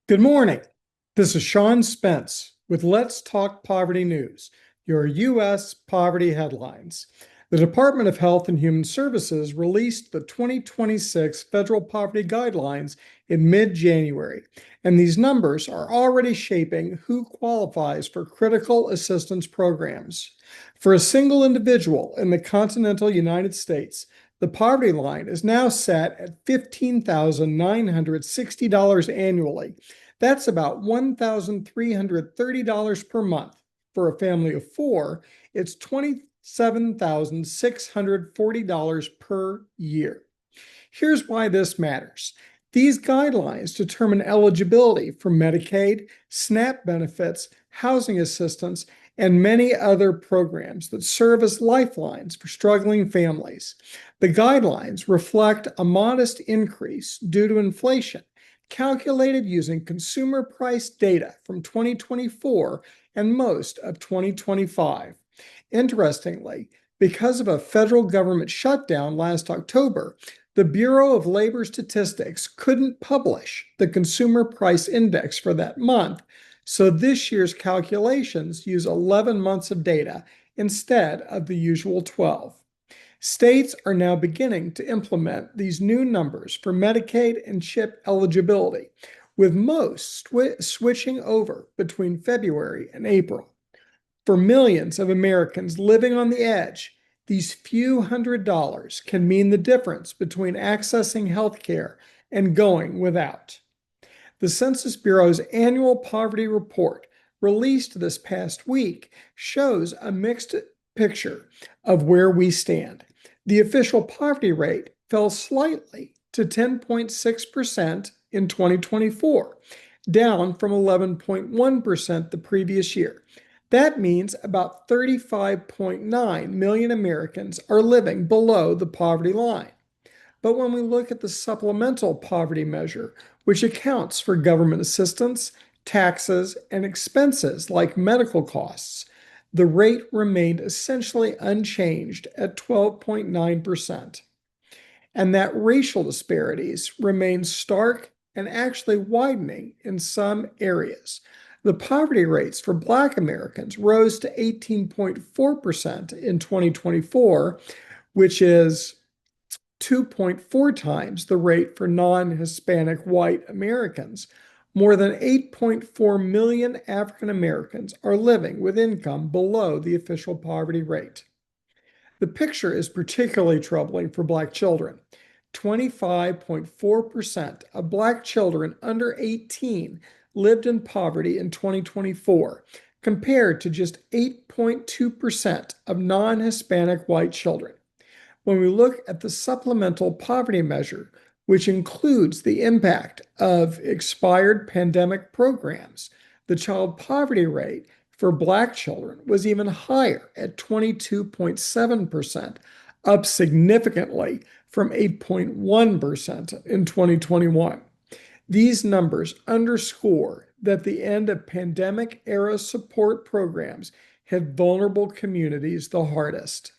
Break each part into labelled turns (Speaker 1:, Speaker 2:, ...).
Speaker 1: Good morning. This is Sean Spence with Let's Talk Poverty News, your U.S. poverty headlines. The Department of Health and Human Services released the 2026 Federal Poverty Guidelines in mid-January, and these numbers are already shaping who qualifies for critical assistance programs. For a single individual in the continental United States, the poverty line is now set at $15,960 annually. That's about $1,330 per month. For a family of four, it's $27,640 per year. Here's why this matters. These guidelines determine eligibility for Medicaid, SNAP benefits, housing assistance, and many other programs that serve as lifelines for struggling families. The guidelines reflect a modest increase due to inflation, calculated using consumer price data from 2024 and most of 2025. Interestingly, because of a federal government shutdown last October, the Bureau of Labor Statistics couldn't publish the Consumer Price Index for that month, so this year's calculations use 11 months of data instead of the usual 12. States are now beginning to implement these new numbers for Medicaid and CHIP eligibility, with most switching over between February and April. For millions of Americans living on the edge, these few $100s can mean the difference between accessing health care and going without. The Census Bureau's annual poverty report, released this past week, shows a mixed picture of where we stand. The official poverty rate fell slightly to 10.6% in 2024, down from 11.1% the previous year. That means about 35.9 million Americans are living below the poverty line. But when we look at the supplemental poverty measure, which accounts for government assistance, taxes, and expenses like medical costs, the rate remained essentially unchanged at 12.9%. And that racial disparities remain stark and actually widening in some areas. The poverty rates for Black Americans rose to 18.4% in 2024, which is 2.4 times the rate for non-Hispanic white Americans. More than 8.4 million African Americans are living with income below the official poverty rate. The picture is particularly troubling for Black children. 25.4% of Black children under 18 lived in poverty in 2024, compared to just 8.2% of non-Hispanic white children. When we look at the supplemental poverty measure, which includes the impact of expired pandemic programs, the child poverty rate for Black children was even higher at 22.7%, up significantly from 8.1% in 2021. These numbers underscore that the end of pandemic-era support programs hit vulnerable communities the hardest.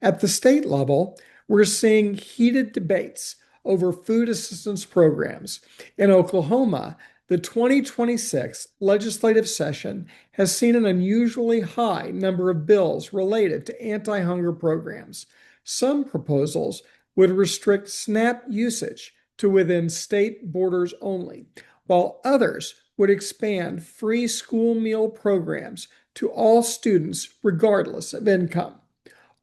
Speaker 1: At the state level, we're seeing heated debates over food assistance programs. In Oklahoma, the 2026 legislative session has seen an unusually high number of bills related to anti-hunger programs. Some proposals would restrict SNAP usage to within state borders only, while others would expand free school meal programs to all students regardless of income.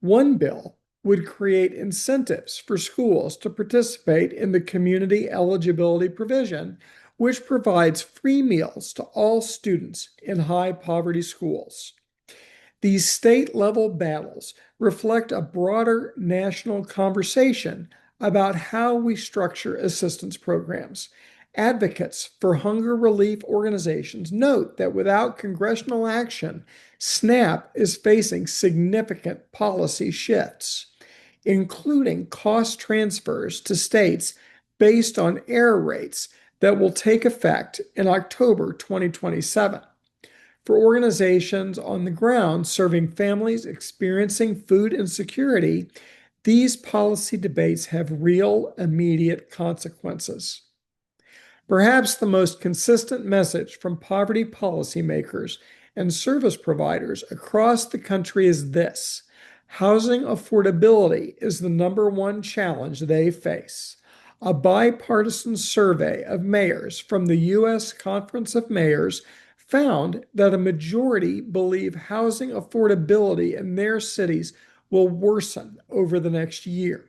Speaker 1: One bill would create incentives for schools to participate in the community eligibility provision, which provides free meals to all students in high poverty schools. These state level battles reflect a broader national conversation about how we structure assistance programs. Advocates for hunger relief organizations note that without congressional action, SNAP is facing significant policy shifts, including cost transfers to states based on error rates that will take effect in October 2027. For organizations on the ground serving families experiencing food insecurity, these policy debates have real, immediate consequences. Perhaps the most consistent message from poverty policymakers and service providers across the country is this: housing affordability is the number one challenge they face. A bipartisan survey of mayors from the U.S. Conference of Mayors found that a majority believe housing affordability in their cities will worsen over the next year.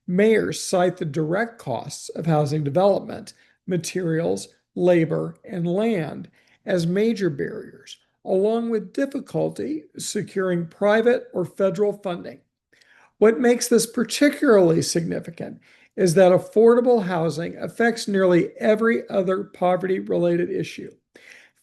Speaker 1: Mayors cite the direct costs of housing development, materials, labor, and land as major barriers, along with difficulty securing private or federal funding. What makes this particularly significant is that affordable housing affects nearly every other poverty-related issue.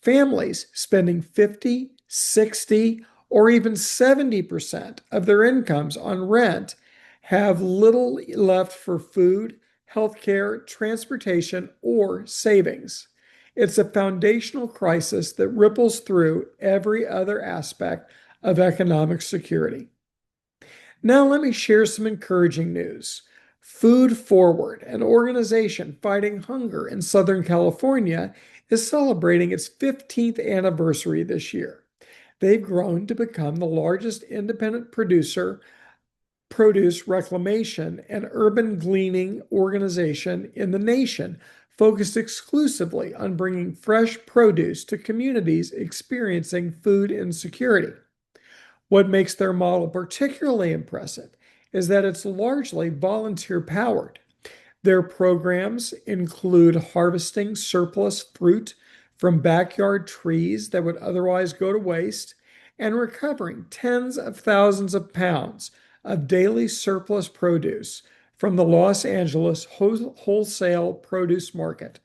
Speaker 1: Families spending 50, 60, or even 70% of their incomes on rent have little left for food, healthcare, transportation, or savings. It's a foundational crisis that ripples through every other aspect of economic security. Now, let me share some encouraging news. Food Forward, an organization fighting hunger in Southern California, is celebrating its 15th anniversary this year. They've grown to become the largest independent producer, produce reclamation, and urban gleaning organization in the nation, focused exclusively on bringing fresh produce to communities experiencing food insecurity. What makes their model particularly impressive is that it's largely volunteer powered. Their programs include harvesting surplus fruit from backyard trees that would otherwise go to waste and recovering tens of thousands of pounds of daily surplus produce from the Los Angeles wholesale produce market.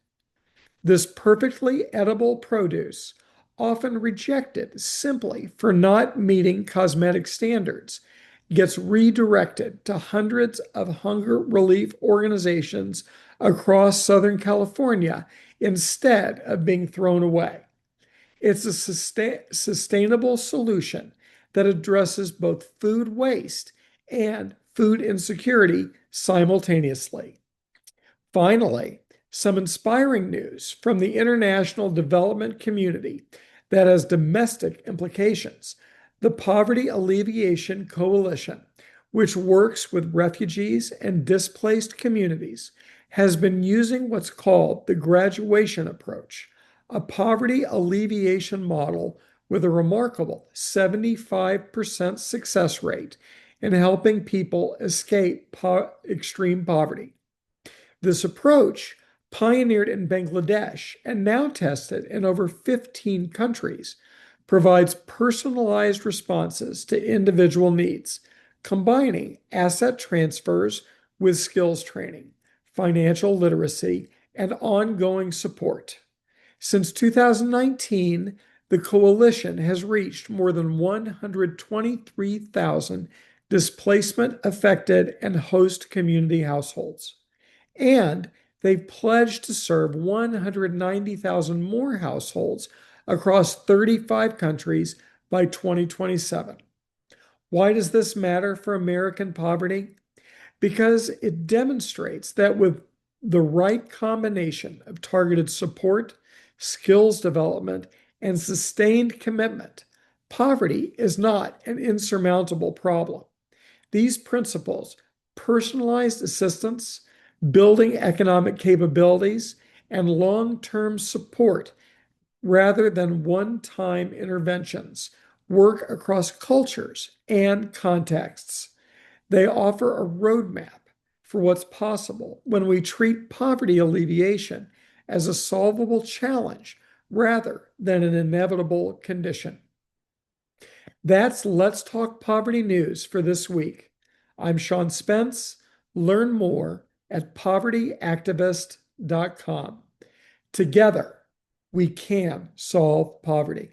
Speaker 1: This perfectly edible produce, often rejected simply for not meeting cosmetic standards, gets redirected to hundreds of hunger relief organizations across Southern California instead of being thrown away. It's a sustainable solution that addresses both food waste and food insecurity simultaneously. Finally, some inspiring news from the international development community that has domestic implications. The Poverty Alleviation Coalition, which works with refugees and displaced communities, has been using what's called the graduation approach, a poverty alleviation model with a remarkable 75% success rate in helping people escape extreme poverty. This approach, pioneered in Bangladesh and now tested in over 15 countries, provides personalized responses to individual needs, combining asset transfers with skills training, financial literacy, and ongoing support. Since 2019, the coalition has reached more than 123,000 displacement affected and host community households. And they've pledged to serve 190,000 more households across 35 countries by 2027. Why does this matter for American poverty? Because it demonstrates that with the right combination of targeted support, skills development, and sustained commitment, poverty is not an insurmountable problem. These principles, personalized assistance, building economic capabilities, and long-term support rather than one-time interventions, work across cultures and contexts. They offer a roadmap for what's possible when we treat poverty alleviation as a solvable challenge rather than an inevitable condition. That's Let's Talk Poverty News for this week. I'm Sean Spence. Learn more at povertyactivist.com. Together, we can solve poverty.